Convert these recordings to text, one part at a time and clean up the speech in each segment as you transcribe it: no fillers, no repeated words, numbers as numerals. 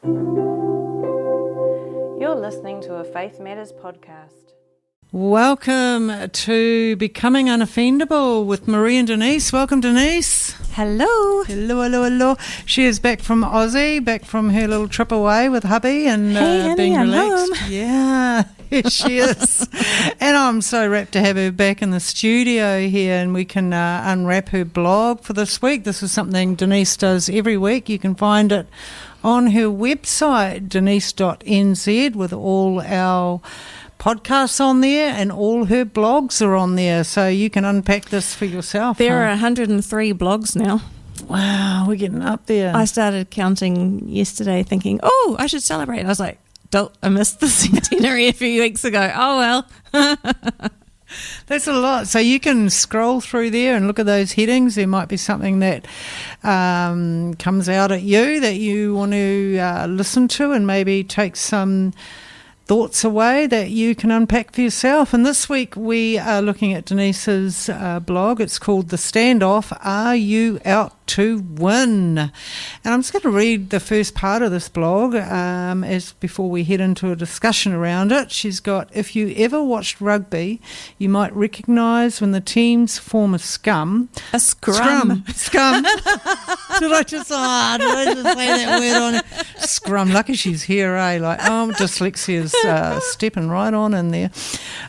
You're listening to a Faith Matters podcast. Welcome to Becoming Unoffendable with Maree and Denise. Welcome, Denise. Hello. Hello. She is back from Aussie, back from her little trip away with hubby and being relaxed. Home. Yeah, here she is. And I'm so rapt to have her back in the studio here, and we can unwrap her blog for this week. This is something Denise does every week. You can find it on her website, denise.nz, with all our podcasts on there, and all her blogs are on there, so you can unpack this for yourself. There are 103 blogs now. Wow, we're getting up there. I started counting yesterday thinking, oh, I should celebrate. I was like, I missed the centenary a few weeks ago. Oh, well. That's a lot. So you can scroll through there and look at those headings. There might be something that comes out at you that you want to listen to and maybe take some thoughts away that you can unpack for yourself. And this week we are looking at Denise's blog. It's called The Standoff, Are You Out to Win? And I'm just going to read the first part of this blog as before we head into a discussion around it. She's got, if you ever watched rugby, you might recognise when the teams form a scum. A scrum. Scum. Did I just say that word on it? Scrum. Lucky she's here, eh? Like, dyslexia's stepping right on in there.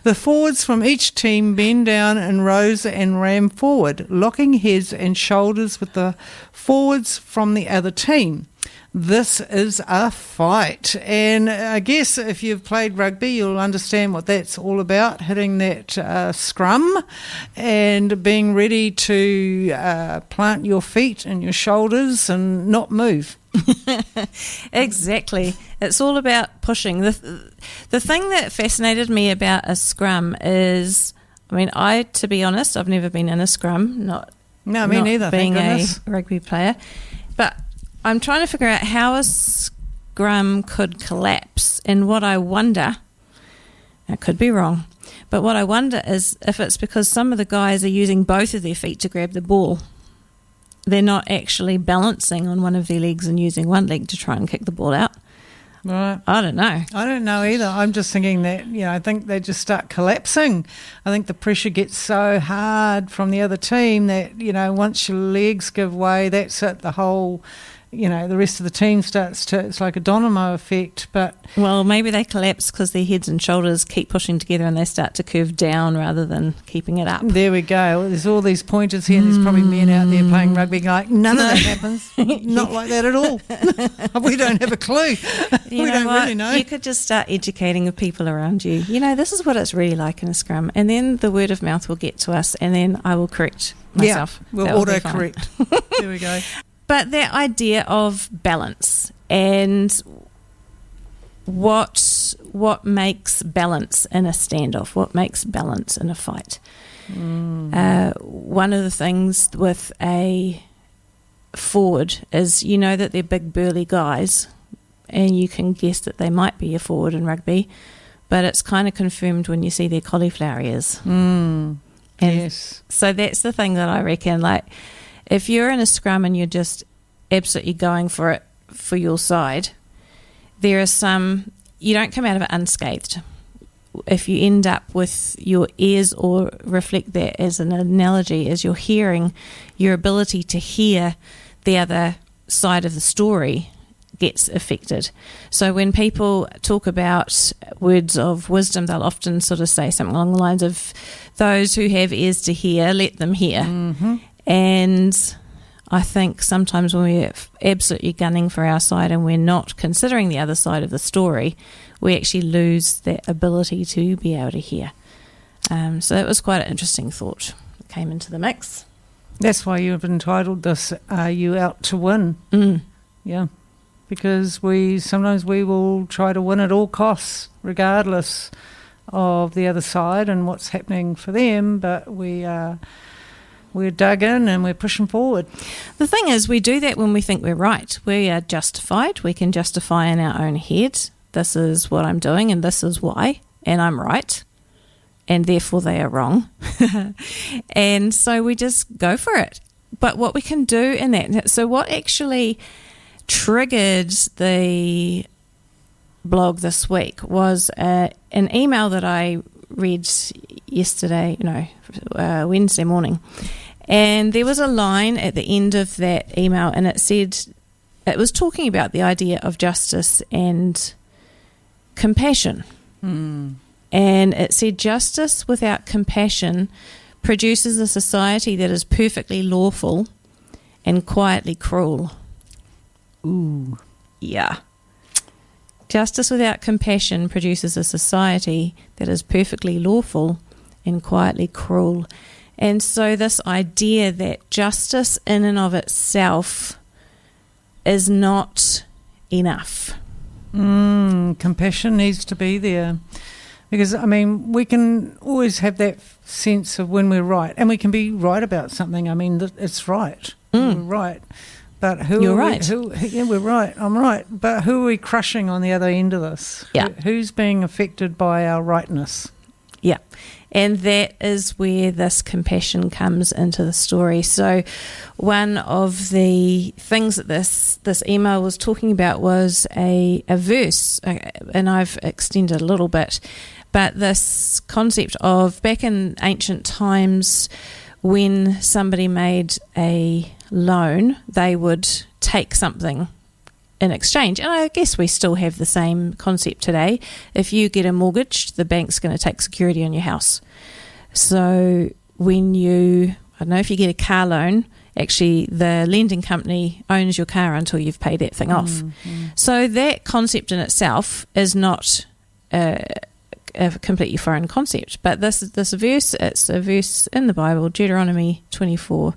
The forwards from each team bend down in rows and ram forward, locking heads and shoulders with the forwards from the other team. This is a fight, and I guess if you've played rugby, you'll understand what that's all about, hitting that scrum and being ready to plant your feet and your shoulders and not move. Exactly. It's all about pushing. The thing that fascinated me about a scrum is, to be honest, I've never been in a scrum, me neither, being a rugby player, but I'm trying to figure out how a scrum could collapse, and what I wonder, I could be wrong, but what I wonder is if it's because some of the guys are using both of their feet to grab the ball. They're not actually balancing on one of their legs and using one leg to try and kick the ball out. Right. I don't know. I don't know either. I'm just thinking that, I think they just start collapsing. I think the pressure gets so hard from the other team that, once your legs give way, that's it. The whole, the rest of the team it's like a domino effect. But well, maybe they collapse because their heads and shoulders keep pushing together and they start to curve down rather than keeping it up. There we go. There's all these pointers here, and there's probably men out there playing rugby like, none of that happens. Not like that at all. We don't have a clue. We don't really know. You could just start educating the people around you. This is what it's really like in a scrum. And then the word of mouth will get to us, and then I will correct myself. Yeah, we'll auto-correct. There we go. But that idea of balance and what makes balance in a standoff, what makes balance in a fight. One of the things with a forward is that they're big burly guys, and you can guess that they might be a forward in rugby, but it's kind of confirmed when you see their cauliflower ears. Yes. So that's the thing that I reckon, like, if you're in a scrum and you're just absolutely going for it for your side, there are some, you don't come out of it unscathed. If you end up with your ears, or reflect that as an analogy, as your hearing, your ability to hear the other side of the story gets affected. So when people talk about words of wisdom, they'll often sort of say something along the lines of, those who have ears to hear, let them hear. Mm-hmm. And I think sometimes when we're absolutely gunning for our side and we're not considering the other side of the story, we actually lose that ability to be able to hear. So that was quite an interesting thought that came into the mix. That's why you've entitled this, Are You Out to Win? Yeah, because sometimes we will try to win at all costs, regardless of the other side and what's happening for them, but we're dug in and we're pushing forward. The thing is, we do that when we think we're right. We are justified. We can justify in our own head, this is what I'm doing and this is why, and I'm right, and therefore they are wrong. And so we just go for it. But what we can do in that, so what actually triggered the blog this week was an email that I read Wednesday morning. And there was a line at the end of that email, and it said, it was talking about the idea of justice and compassion. And it said, justice without compassion produces a society that is perfectly lawful and quietly cruel. Ooh. Yeah. Justice without compassion produces a society that is perfectly lawful and quietly cruel. And so this idea that justice in and of itself is not enough. Compassion needs to be there. Because, I mean, we can always have that sense of when we're right. And we can be right about something. I mean, it's right. We're right. But You're right. Yeah, we're right. I'm right. But who are we crushing on the other end of this? Yeah. Who's being affected by our rightness? Yeah. And that is where this compassion comes into the story. So one of the things that this email was talking about was a verse, and I've extended a little bit, but this concept of back in ancient times when somebody made a loan, they would take something in exchange. And I guess we still have the same concept today. If you get a mortgage, the bank's going to take security on your house. So when I don't know, if you get a car loan, actually the lending company owns your car until you've paid that thing off. So that concept in itself is not a completely foreign concept. But this verse, it's a verse in the Bible, Deuteronomy 24,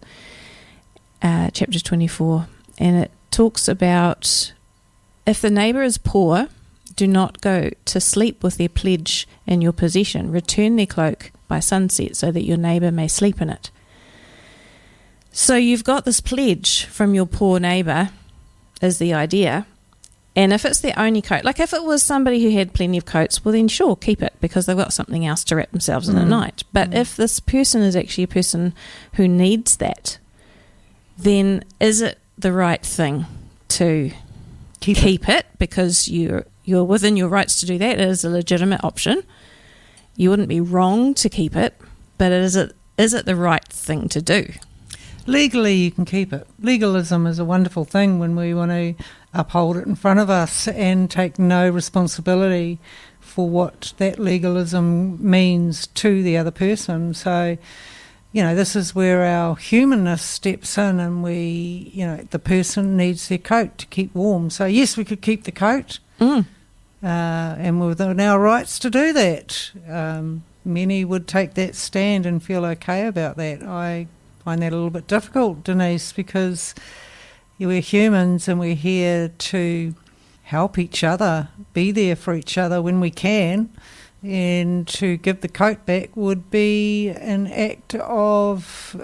chapter 24, and it talks about, if the neighbour is poor, do not go to sleep with their pledge in your possession. Return their cloak by sunset so that your neighbour may sleep in it. So you've got this pledge from your poor neighbour, is the idea. And if it's their only coat, like if it was somebody who had plenty of coats, well then sure, keep it, because they've got something else to wrap themselves in at night. But if this person is actually a person who needs that, then is it the right thing to keep it because you're within your rights to do that? It is a legitimate option. You wouldn't be wrong to keep it, but is it the right thing to do? Legally, you can keep it. Legalism is a wonderful thing when we want to uphold it in front of us and take no responsibility for what that legalism means to the other person. So, this is where our humanness steps in, and the person needs their coat to keep warm. So, yes, we could keep the coat, and we're within our rights to do that. Many would take that stand and feel okay about that. I find that a little bit difficult, Denise, because we're humans and we're here to help each other, be there for each other when we can. And to give the coat back would be an act of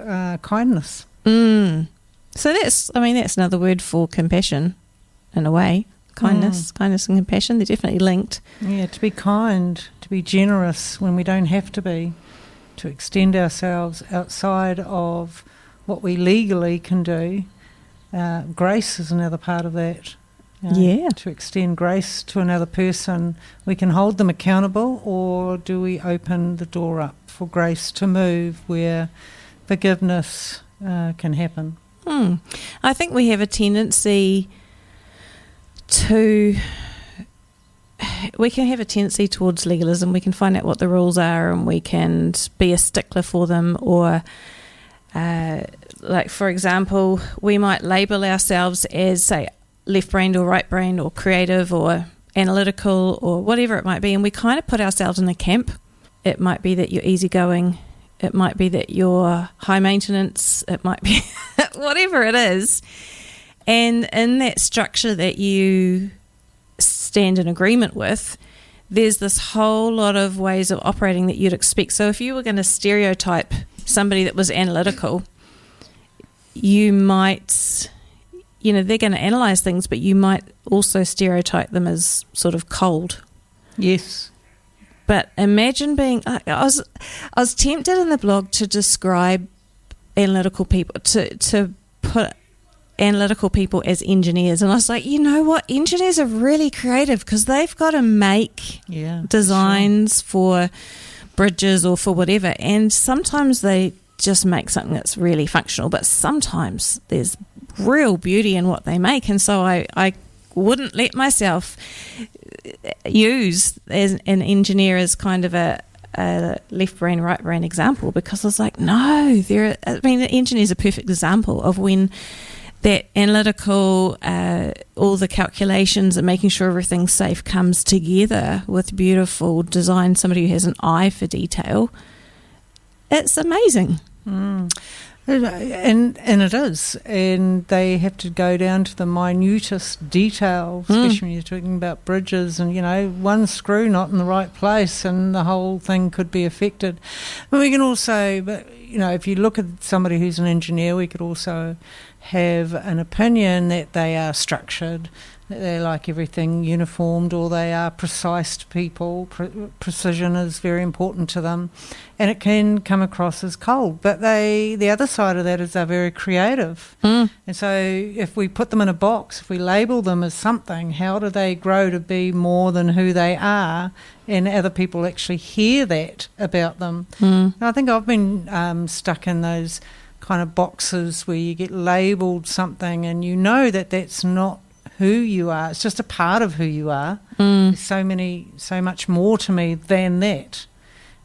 kindness. So that's another word for compassion, in a way. Kindness and compassion, they're definitely linked. Yeah, to be kind, to be generous when we don't have to be, to extend ourselves outside of what we legally can do. Grace is another part of that. To extend grace to another person. We can hold them accountable, or do we open the door up for grace to move where forgiveness can happen? I think we have a tendency towards legalism. We can find out what the rules are and we can be a stickler for them, or like for example, we might label ourselves as, say, left-brained or right-brained or creative or analytical or whatever it might be, and we kind of put ourselves in a camp. It might be that you're easygoing, it might be that you're high maintenance, it might be whatever it is. And in that structure that you stand in agreement with, there's this whole lot of ways of operating that you'd expect. So if you were going to stereotype somebody that was analytical, you might, they're going to analyse things, but you might also stereotype them as sort of cold. Yes. But imagine being, I was tempted in the blog to describe analytical people, to put analytical people as engineers, and I was like, you know what, engineers are really creative because they've got to make designs for bridges or for whatever, and sometimes they just make something that's really functional, but sometimes there's real beauty in what they make. And so I wouldn't let myself use as an engineer as kind of a left brain, right brain example, because I was like, no, the engineer is a perfect example of when that analytical, all the calculations and making sure everything's safe comes together with beautiful design, somebody who has an eye for detail. It's amazing. And it is. And they have to go down to the minutest detail, especially when you're talking about bridges and, one screw not in the right place and the whole thing could be affected. But we can also, if you look at somebody who's an engineer, we could also have an opinion that they are structured, that they like everything uniformed, or they are precise people. Precision is very important to them, and it can come across as cold. But the other side of that is they're very creative. And so if we put them in a box, if we label them as something, how do they grow to be more than who they are, and other people actually hear that about them? And I think I've been stuck in those kind of boxes where you get labelled something and that that's not who you are. It's just a part of who you are. There's so much more to me than that.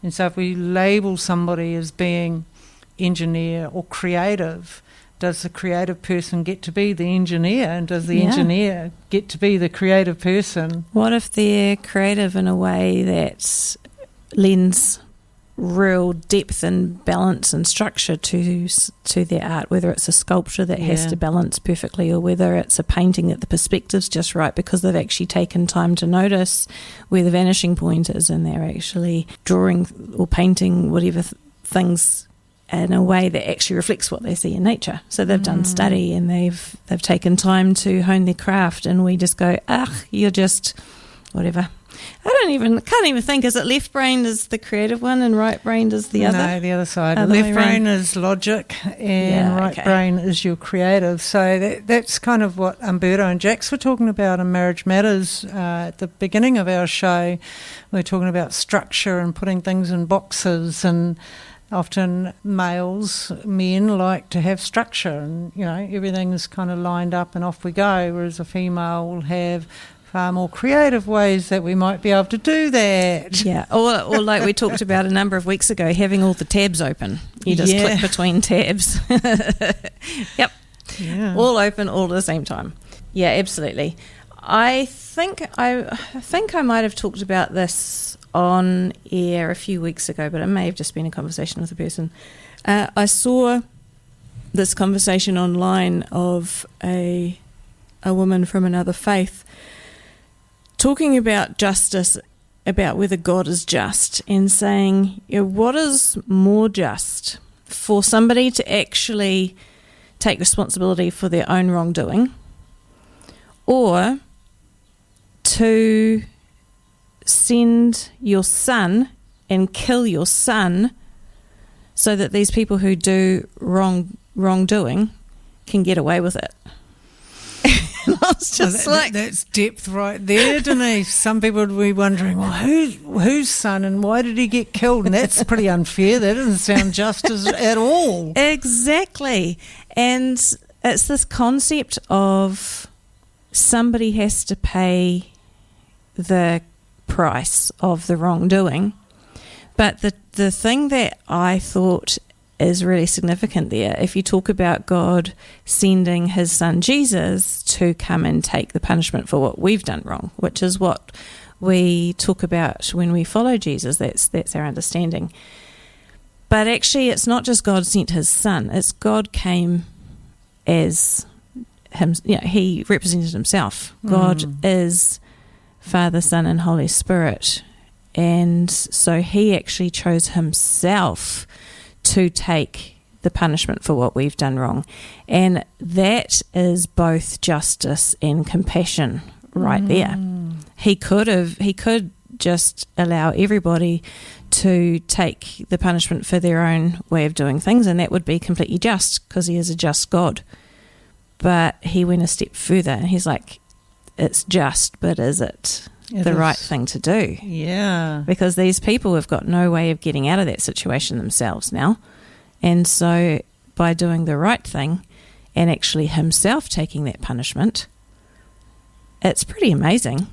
And so if we label somebody as being engineer or creative, does the creative person get to be the engineer, and does the engineer get to be the creative person? What if they're creative in a way that lends real depth and balance and structure to their art, whether it's a sculpture that has to balance perfectly, or whether it's a painting that the perspective's just right because they've actually taken time to notice where the vanishing point is, and they're actually drawing or painting whatever things in a way that actually reflects what they see in nature. So they've done study and they've taken time to hone their craft, and we just go, you're just whatever. Can't even think. Is it left brain is the creative one and right brain is the other? No, the other side. Left brain is logic and right brain is your creative. So that's kind of what Umberto and Jax were talking about in Marriage Matters at the beginning of our show. We were talking about structure and putting things in boxes, and often men like to have structure, and everything's kind of lined up and off we go, whereas a female will have far more creative ways that we might be able to do that. Yeah, or like we talked about a number of weeks ago, having all the tabs open. You just click between tabs. Yep. Yeah. All open all at the same time. Yeah, absolutely. I think I might have talked about this on air a few weeks ago, but it may have just been a conversation with a person. I saw this conversation online of a woman from another faith talking about justice, about whether God is just, and saying, what is more just, for somebody to actually take responsibility for their own wrongdoing, or to send your son and kill your son so that these people who do wrongdoing can get away with it? And I was just that's depth right there, Denise. Some people would be wondering, well, whose son and why did he get killed? And that's pretty unfair. That doesn't sound just at all. Exactly. And it's this concept of somebody has to pay the price of the wrongdoing. But the thing that I thought is really significant there, if you talk about God sending his son Jesus to come and take the punishment for what we've done wrong, which is what we talk about when we follow Jesus, that's our understanding. But actually it's not just God sent his son, it's God came as him, he represented himself. God is Father, Son and Holy Spirit, and so he actually chose himself to take the punishment for what we've done wrong. And that is both justice and compassion right there. He could just allow everybody to take the punishment for their own way of doing things, and that would be completely just because he is a just God. But he went a step further, and he's like, it's just, but is it the right thing to do? Yeah. Because these people have got no way of getting out of that situation themselves now. And so by doing the right thing and actually himself taking that punishment, it's pretty amazing.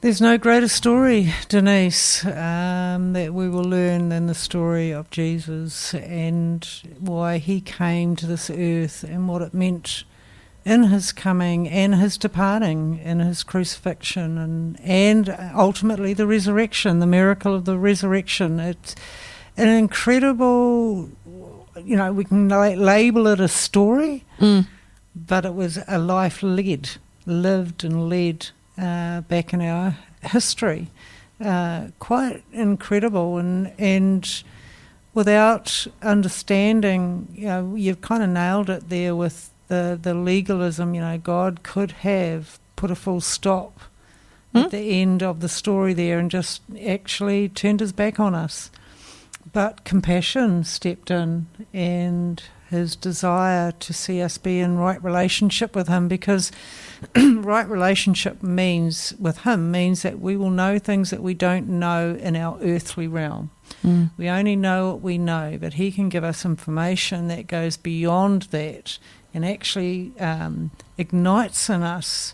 There's no greater story, Denise, that we will learn than the story of Jesus and why he came to this earth and what it meant in his coming and his departing, in his crucifixion and ultimately the resurrection, the miracle of the resurrection. It's an incredible, we can label it a story, but it was a life lived and led back in our history. Quite incredible, and without understanding, you've kind of nailed it there with the legalism. God could have put a full stop at the end of the story there and just actually turned his back on us. But compassion stepped in, and his desire to see us be in right relationship with him, because right relationship with him means that we will know things that we don't know in our earthly realm. We only know what we know, but he can give us information that goes beyond that and actually ignites in us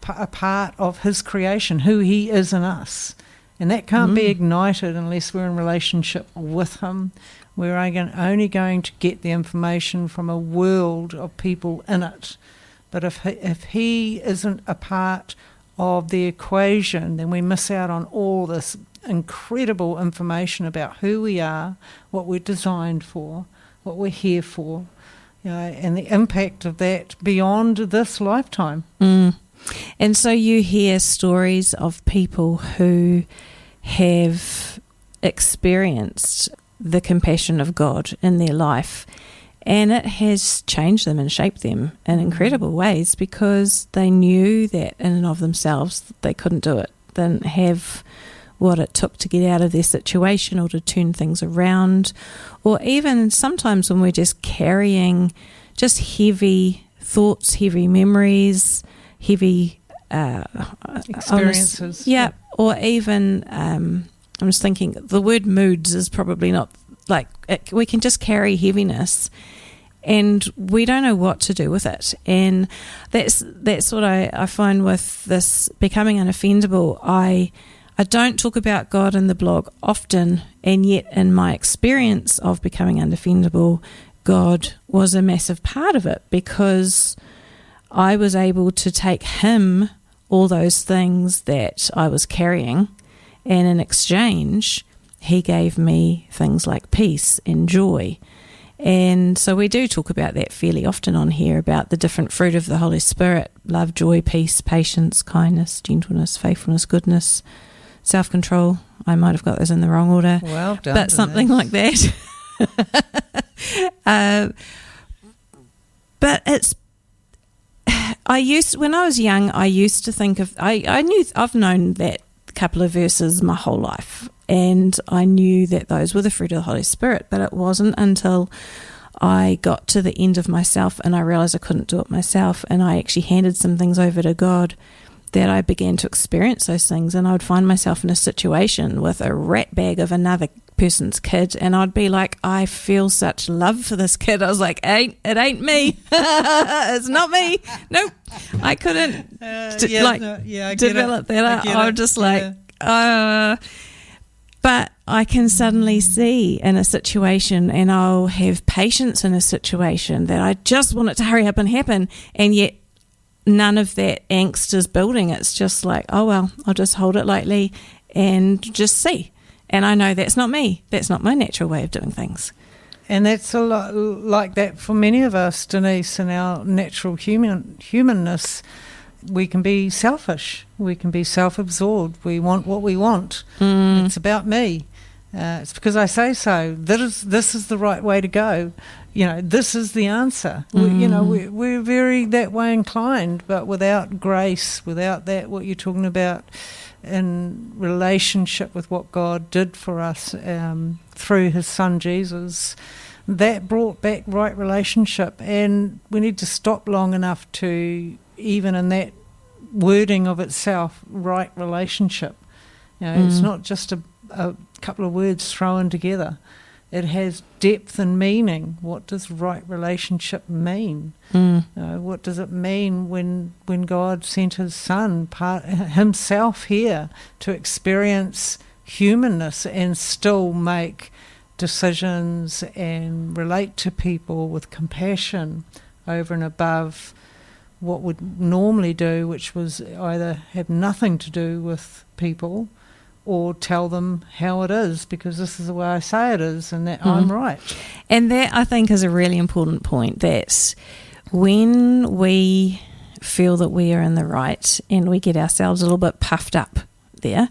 a part of his creation, who he is in us. And that can't be ignited unless we're in relationship with him. We're only going to get the information from a world of people in it. But if he isn't a part of the equation, then we miss out on all this incredible information about who we are, what we're designed for, what we're here for, and the impact of that beyond this lifetime. And so you hear stories of people who have experienced the compassion of God in their life, and it has changed them and shaped them in incredible ways, because they knew that in and of themselves they couldn't do it. They didn't have what it took to get out of their situation or to turn things around, or even sometimes when we're just carrying just heavy thoughts, heavy memories, heavy experiences. Or even I'm just thinking the word moods is probably not we can just carry heaviness and we don't know what to do with it. And that's what I find with this becoming unoffendable. I don't talk about God in the blog often, and yet in my experience of becoming unoffendable, God was a massive part of it, because I was able to take him all those things that I was carrying, and in exchange he gave me things like peace and joy. And so we do talk about that fairly often on here, about the different fruit of the Holy Spirit: love, joy, peace, patience, kindness, gentleness, faithfulness, goodness, self-control. I might have got those in the wrong order, well done, but something like that. But it's, when I was young, I used to think of, I've known that couple of verses my whole life, and I knew that those were the fruit of the Holy Spirit, but it wasn't until I got to the end of myself and I realised I couldn't do it myself, and I actually handed some things over to God, that I began to experience those things. And I would find myself in a situation with a rat bag of another person's kid, and I'd be like, I feel such love for this kid. I was like, it ain't me. It's not me. Nope. I couldn't develop that. I was just like, but I can suddenly see in a situation, and I'll have patience in a situation that I just want it to hurry up and happen, and yet none of that angst is building. It's just like, oh well, I'll just hold it lightly and just see. And I know that's not me. That's not my natural way of doing things. And that's a lot like that for many of us, Denise, in our natural humanness. We can be selfish. We can be self-absorbed. We want what we want. It's about me. It's because I say so. This is the right way to go. This is the answer. We're very that way inclined, but without grace, without that, what you're talking about, in relationship with what God did for us through his son Jesus, that brought back right relationship. And we need to stop long enough to, even in that wording of itself, right relationship. It's not just a couple of words thrown together. It has depth and meaning. What does right relationship mean? What does it mean when God sent his son, himself here, to experience humanness and still make decisions and relate to people with compassion over and above what would normally do, which was either have nothing to do with people or tell them how it is, because this is the way I say it is, and that I'm right. And that, I think, is a really important point, that when we feel that we are in the right and we get ourselves a little bit puffed up there,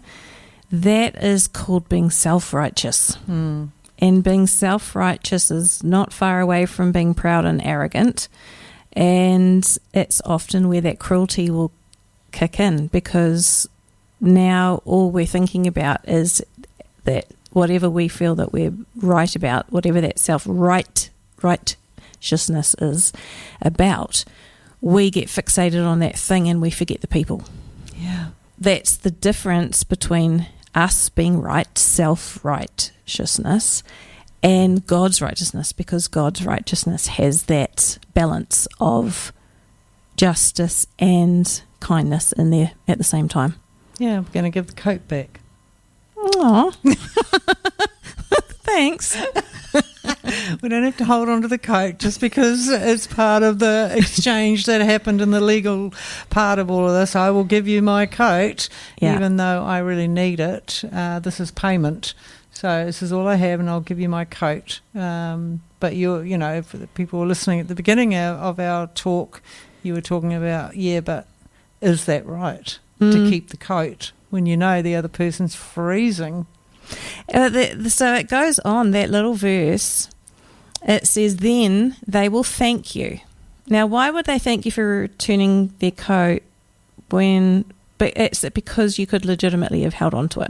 that is called being self-righteous. And being self-righteous is not far away from being proud and arrogant, and it's often where that cruelty will kick in, because now all we're thinking about is that whatever we feel that we're right about, whatever that righteousness is about, we get fixated on that thing and we forget the people. Yeah. That's the difference between us being right, self-righteousness, and God's righteousness, because God's righteousness has that balance of justice and kindness in there at the same time. Yeah, I'm going to give the coat back. Aw. Thanks. We don't have to hold on to the coat just because it's part of the exchange that happened in the legal part of all of this. I will give you my coat, even though I really need it. This is payment. So this is all I have, and I'll give you my coat. But for the people who are listening at the beginning of our talk, you were talking about, but is that right? To keep the coat when you know the other person's freezing. So it goes on, that little verse, it says, then they will thank you. Now, why would they thank you for returning their coat but it's because you could legitimately have held on to it.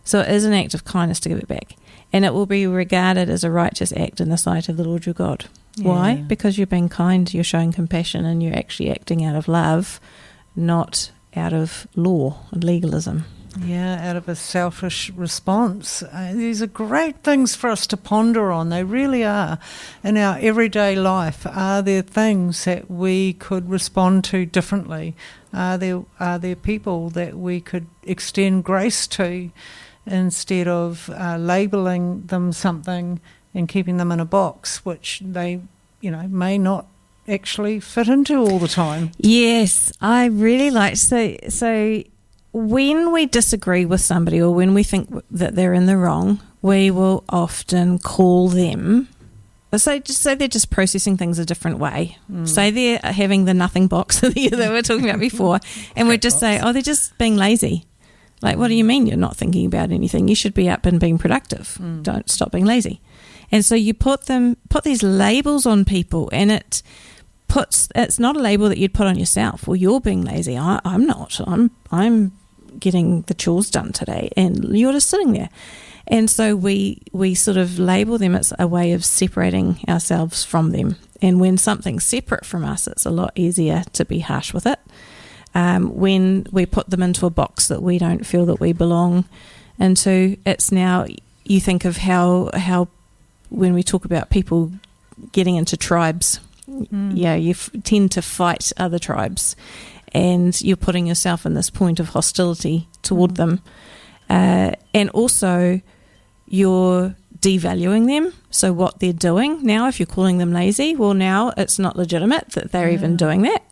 So it is an act of kindness to give it back. And it will be regarded as a righteous act in the sight of the Lord your God. Yeah. Why? Because you're being kind, you're showing compassion, and you're actually acting out of love, not out of law and legalism. Yeah, out of a selfish response. These are great things for us to ponder on. They really are. In our everyday life, are there things that we could respond to differently? Are there people that we could extend grace to instead of labelling them something and keeping them in a box, which they, may not actually fit into all the time? Yes, I really like so when we disagree with somebody, or when we think that they're in the wrong, we will often call them. So they're just processing things a different way. Say they're having the nothing box that we were talking about before, and we just say, they're just being lazy. Like, what do you mean you're not thinking about anything? You should be up and being productive. Don't stop being lazy. And so you put these labels on people, and it's not a label that you'd put on yourself. Well, you're being lazy. I'm not. I'm getting the chores done today, and you're just sitting there. And so we sort of label them. It's a way of separating ourselves from them. And when something's separate from us, it's a lot easier to be harsh with it. When we put them into a box that we don't feel that we belong into, it's now, you think of how when we talk about people getting into tribes, you tend to fight other tribes, and you're putting yourself in this point of hostility toward them, and also you're devaluing them. So what they're doing now, if you're calling them lazy, well, now it's not legitimate that they're even doing that.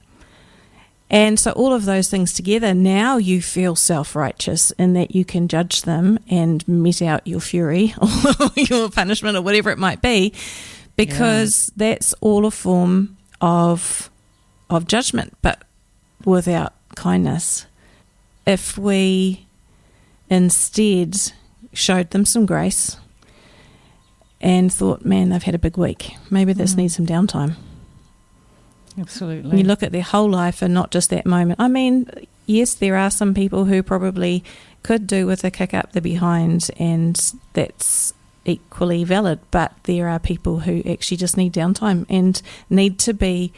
And so all of those things together, now you feel self-righteous in that you can judge them and mete out your fury or your punishment or whatever it might be, because that's all a form of judgment, but without kindness. If we instead showed them some grace and thought, man, they've had a big week, maybe this needs some downtime. Absolutely. You look at their whole life and not just that moment. I mean, yes, there are some people who probably could do with a kick up the behind, and that's equally valid, but there are people who actually just need downtime and need to be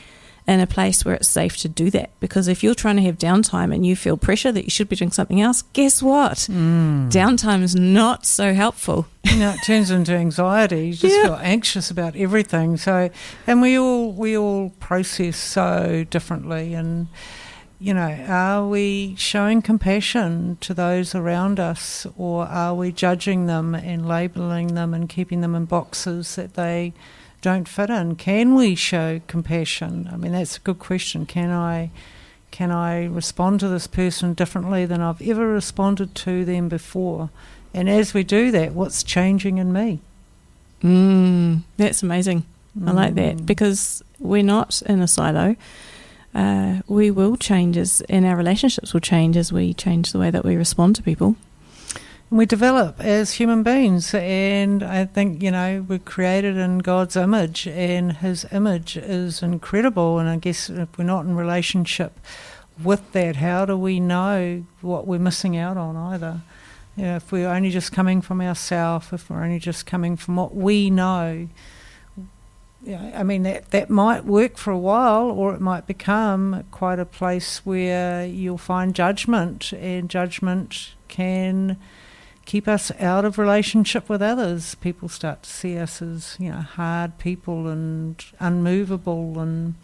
in a place where it's safe to do that. Because if you're trying to have downtime and you feel pressure that you should be doing something else, guess what? Downtime is not so helpful. It turns into anxiety. You just feel anxious about everything. So, and we all process so differently. And are we showing compassion to those around us, or are we judging them and labelling them and keeping them in boxes that they don't fit in? Can we show compassion? I mean, that's a good question. Can I respond to this person differently than I've ever responded to them before? And as we do that, what's changing in me? That's amazing. I like that, because we're not in a silo. We will change and our relationships will change as we change the way that we respond to people. We develop as human beings, and I think, we're created in God's image, and His image is incredible. And I guess if we're not in relationship with that, how do we know what we're missing out on either? If we're only just coming from ourselves, if we're only just coming from what we know, I mean, that might work for a while, or it might become quite a place where you'll find judgment, and judgment can keep us out of relationship with others. People start to see us as, hard people and unmovable, and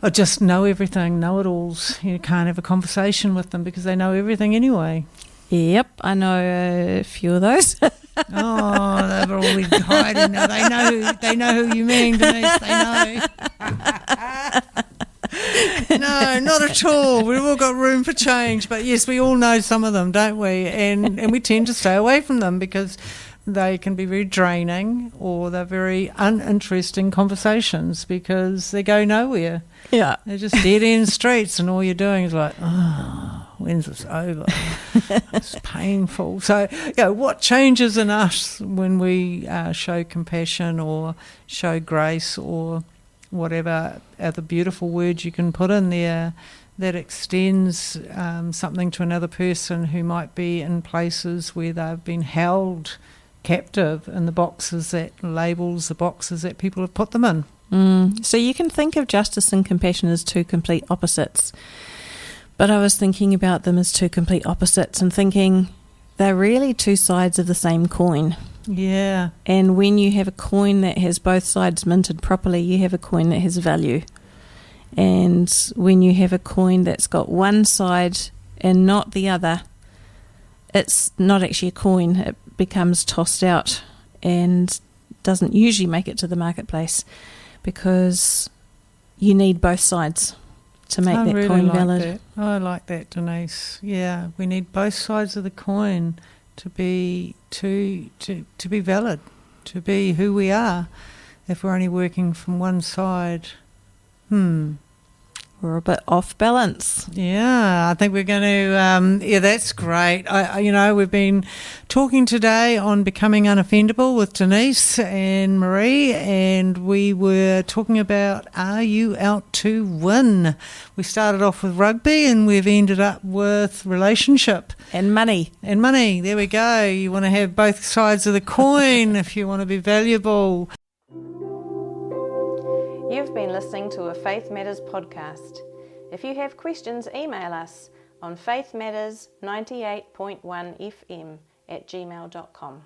or just know everything, know-it-alls. You can't have a conversation with them because they know everything anyway. Yep, I know a few of those. Oh, they're always hiding now. They know who you mean, Denise. They know. No, not at all. We've all got room for change, but yes, we all know some of them, don't we? And we tend to stay away from them because they can be very draining, or they're very uninteresting conversations because they go nowhere. Yeah. They're just dead end streets, and all you're doing is like, when's this over? It's painful. So, what changes in us when we show compassion or show grace or whatever other beautiful words you can put in there that extends something to another person who might be in places where they've been held captive in the boxes that people have put them in. So you can think of justice and compassion as two complete opposites. But I was thinking about them as two complete opposites and thinking they're really two sides of the same coin. Yeah. And when you have a coin that has both sides minted properly, you have a coin that has value. And when you have a coin that's got one side and not the other, it's not actually a coin. It becomes tossed out and doesn't usually make it to the marketplace because you need both sides to make that really coin valid. I like that, Denise. Yeah, we need both sides of the coin to be valid, to be who we are. If we're only working from one side, we're a bit off balance. Yeah, I think we're going to, that's great. We've been talking today on becoming unoffendable with Denise and Maree, and we were talking about, are you out to win? We started off with rugby and we've ended up with relationship. And money. And money, there we go. You want to have both sides of the coin if you want to be valuable. You've been listening to a Faith Matters podcast. If you have questions, email us on faithmatters98.1fm@gmail.com.